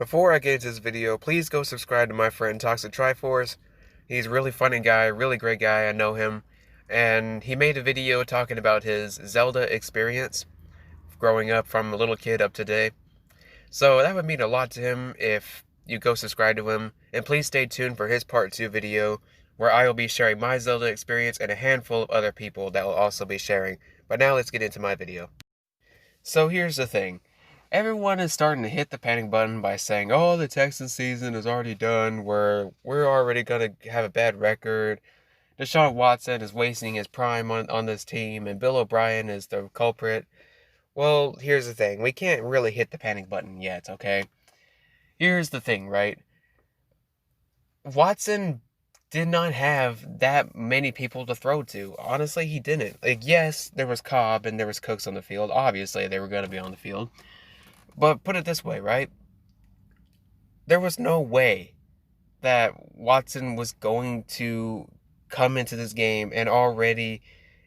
Before I get into this video, please go subscribe to my friend Toxic Triforce. He's a really funny guy, really great guy, I know him. And he made a video talking about his Zelda experience, growing up from a little kid up to today. So that would mean a lot to him if you go subscribe to him. And please stay tuned for his part 2 video, where I will be sharing my Zelda experience and a handful of other people that will also be sharing. But now let's get into my video. So here's the thing. Everyone is starting to hit the panic button by saying, oh, the Texans season is already done. We're already going to have a bad record. Deshaun Watson is wasting his prime on this team, and Bill O'Brien is the culprit. Well, here's the thing. We can't really hit the panic button yet, okay? Here's the thing, right? Watson did not have that many people to throw to. Honestly, he didn't. Like, yes, there was Cobb and there was Cooks on the field. Obviously, they were going to be on the field. But put it this way, right? There was no way that Watson was going to come into this game and already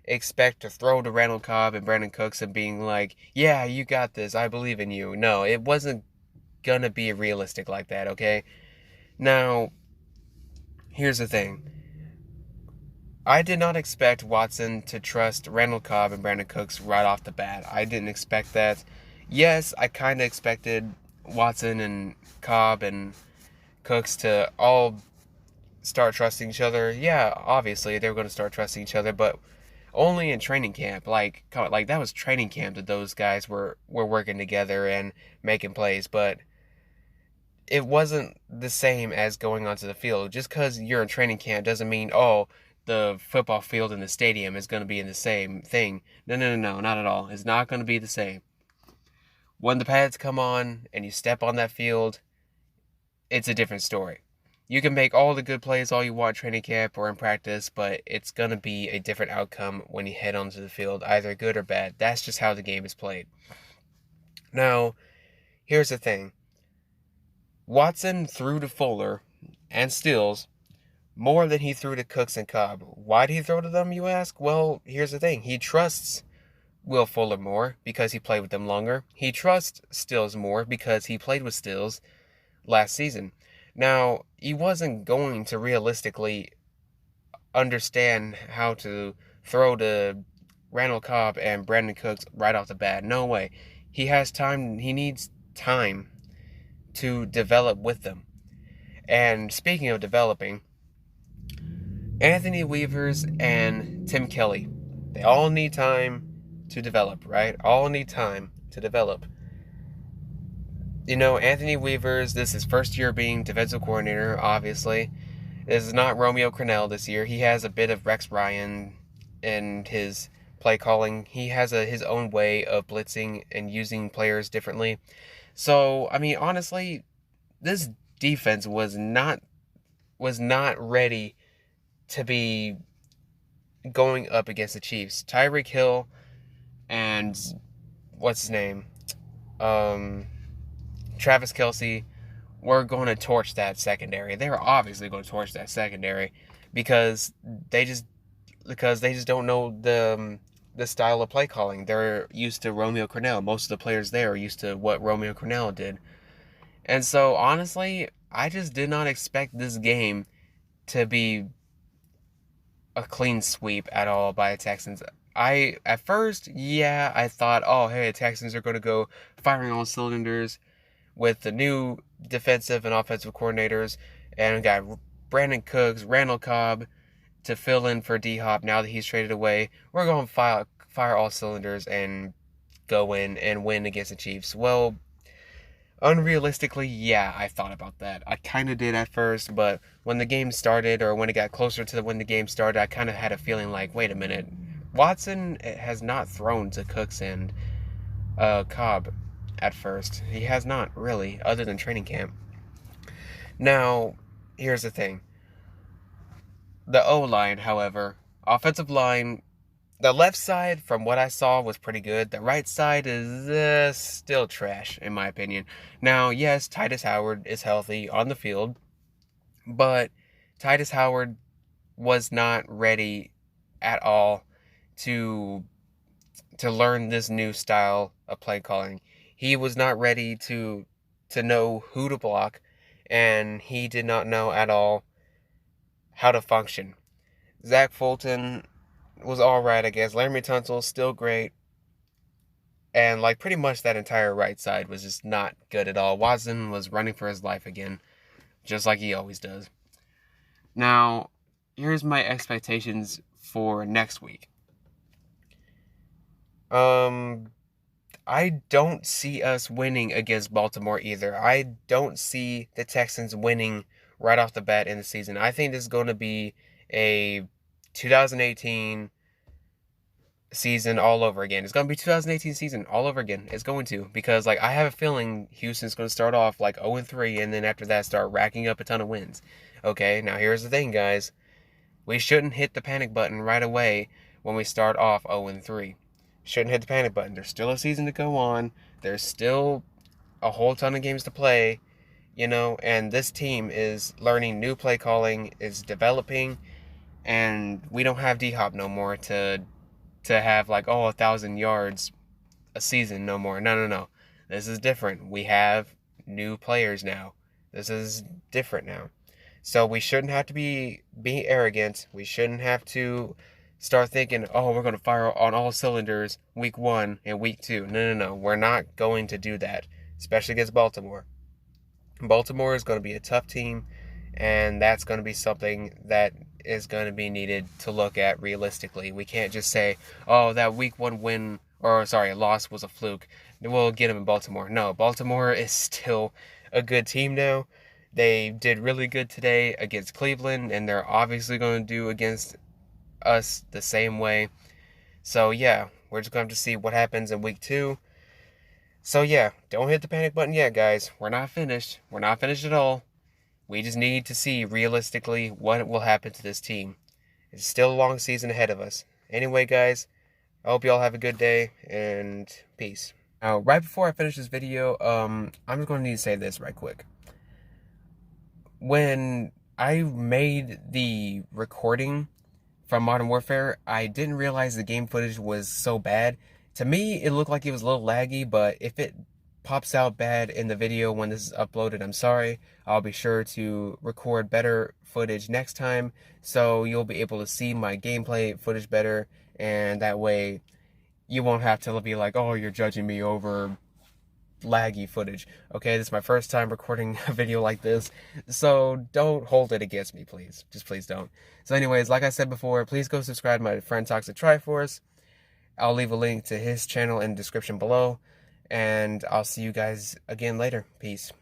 expect to throw to Randall Cobb and Brandon Cooks and being like, yeah, you got this. I believe in you. No, it wasn't going to be realistic like that, okay? Now, here's the thing. I did not expect Watson to trust Randall Cobb and Brandon Cooks right off the bat. I didn't expect that. Yes, I kind of expected Watson and Cobb and Cooks to all start trusting each other. Yeah, obviously they were going to start trusting each other, but only in training camp. Like that was training camp that those guys were working together and making plays, but it wasn't the same as going onto the field. Just because you're in training camp doesn't mean, oh, the football field in the stadium is going to be in the same thing. No, not at all. It's not going to be the same. When the pads come on and you step on that field, it's a different story. You can make all the good plays all you want training camp or in practice, but it's going to be a different outcome when you head onto the field, either good or bad. That's just how the game is played. Now, here's the thing. Watson threw to Fuller and Stills more than he threw to Cooks and Cobb. Why did he throw to them, you ask? Well, here's the thing. He trusts Will Fuller more because he played with them longer. He trusts Stills more because he played with Stills last season. Now, he wasn't going to realistically understand how to throw to Randall Cobb and Brandon Cooks right off the bat. No way. He has time. He needs time to develop with them. And speaking of developing, Anthony Weavers and Tim Kelly, they all need time to develop, right? All need time to develop. You know, Anthony Weavers, this is his first year being defensive coordinator, obviously. This is not Romeo Crennel this year. He has a bit of Rex Ryan in his play calling. He has his own way of blitzing and using players differently. So, I mean, honestly, this defense was not ready to be going up against the Chiefs. Tyreek Hill and what's his name? Travis Kelce were going to torch that secondary. They were obviously going to torch that secondary because they just don't know the style of play calling. They're used to Romeo Crennel. Most of the players there are used to what Romeo Crennel did. And so honestly, I just did not expect this game to be a clean sweep at all by the Texans. At first, yeah, I thought, oh, hey, the Texans are going to go firing on cylinders with the new defensive and offensive coordinators, and we got Brandon Cooks, Randall Cobb to fill in for D-Hop now that he's traded away. We're going to fire all cylinders and go in and win against the Chiefs. Well, unrealistically, yeah, I thought about that. I kind of did at first, but when the game started, or when it got closer to when the game started, I kind of had a feeling like, wait a minute, Watson has not thrown to Cooks and Cobb at first. He has not, really, other than training camp. Now, here's the thing. The O-line, however, offensive line, the left side, from what I saw, was pretty good. The right side is still trash, in my opinion. Now, yes, Titus Howard is healthy on the field, but Titus Howard was not ready at all to learn this new style of play calling. He was not ready to to know who to block, and he did not know at all how to function. Zach Fulton was alright, I guess. Laremy Tunsil, still great. And, like, pretty much that entire right side was just not good at all. Watson was running for his life again, just like he always does. Now, here's my expectations for next week. I don't see us winning against Baltimore either. I don't see the Texans winning right off the bat in the season. I think this is going to be a 2018 season all over again. It's going to be 2018 season all over again. It's going to, because like I have a feeling Houston's going to start off like 0-3 and then after that start racking up a ton of wins. Okay, now here's the thing, guys. We shouldn't hit the panic button right away when we start off 0-3. Shouldn't hit the panic button. There's still a season to go on. There's still a whole ton of games to play, and this team is learning new play calling, is developing, and we don't have D-Hop no more to have like 1,000 yards a season no more. No. This is different. We have new players now. This is different now. So we shouldn't have to be arrogant. We shouldn't have to start thinking, oh, we're going to fire on all cylinders week 1 and week 2. No. We're not going to do that, especially against Baltimore. Baltimore is going to be a tough team, and that's going to be something that is going to be needed to look at realistically. We can't just say, oh, that week 1 win, loss was a fluke. We'll get them in Baltimore. No, Baltimore is still a good team now. They did really good today against Cleveland, and they're obviously going to do against us the same way. So, yeah, we're just going to have to see what happens in week 2. So, yeah, don't hit the panic button yet, guys. We're not finished. We're not finished at all. We just need to see realistically what will happen to this team. It's still a long season ahead of us. Anyway, guys, I hope you all have a good day, and peace. Now, right before I finish this video, I'm just going to need to say this right quick. When I made the recording from Modern Warfare, I didn't realize the game footage was so bad. To me, it looked like it was a little laggy, but if it pops out bad in the video when this is uploaded, I'm sorry. I'll be sure to record better footage next time, so you'll be able to see my gameplay footage better, and that way you won't have to be like, oh, you're judging me over laggy footage. Okay, this is my first time recording a video like this, so don't hold it against me, please. Just please don't. So anyways, like I said before, please go subscribe to my friend Toxic Triforce. I'll leave a link to his channel in the description below, and I'll see you guys again later. Peace.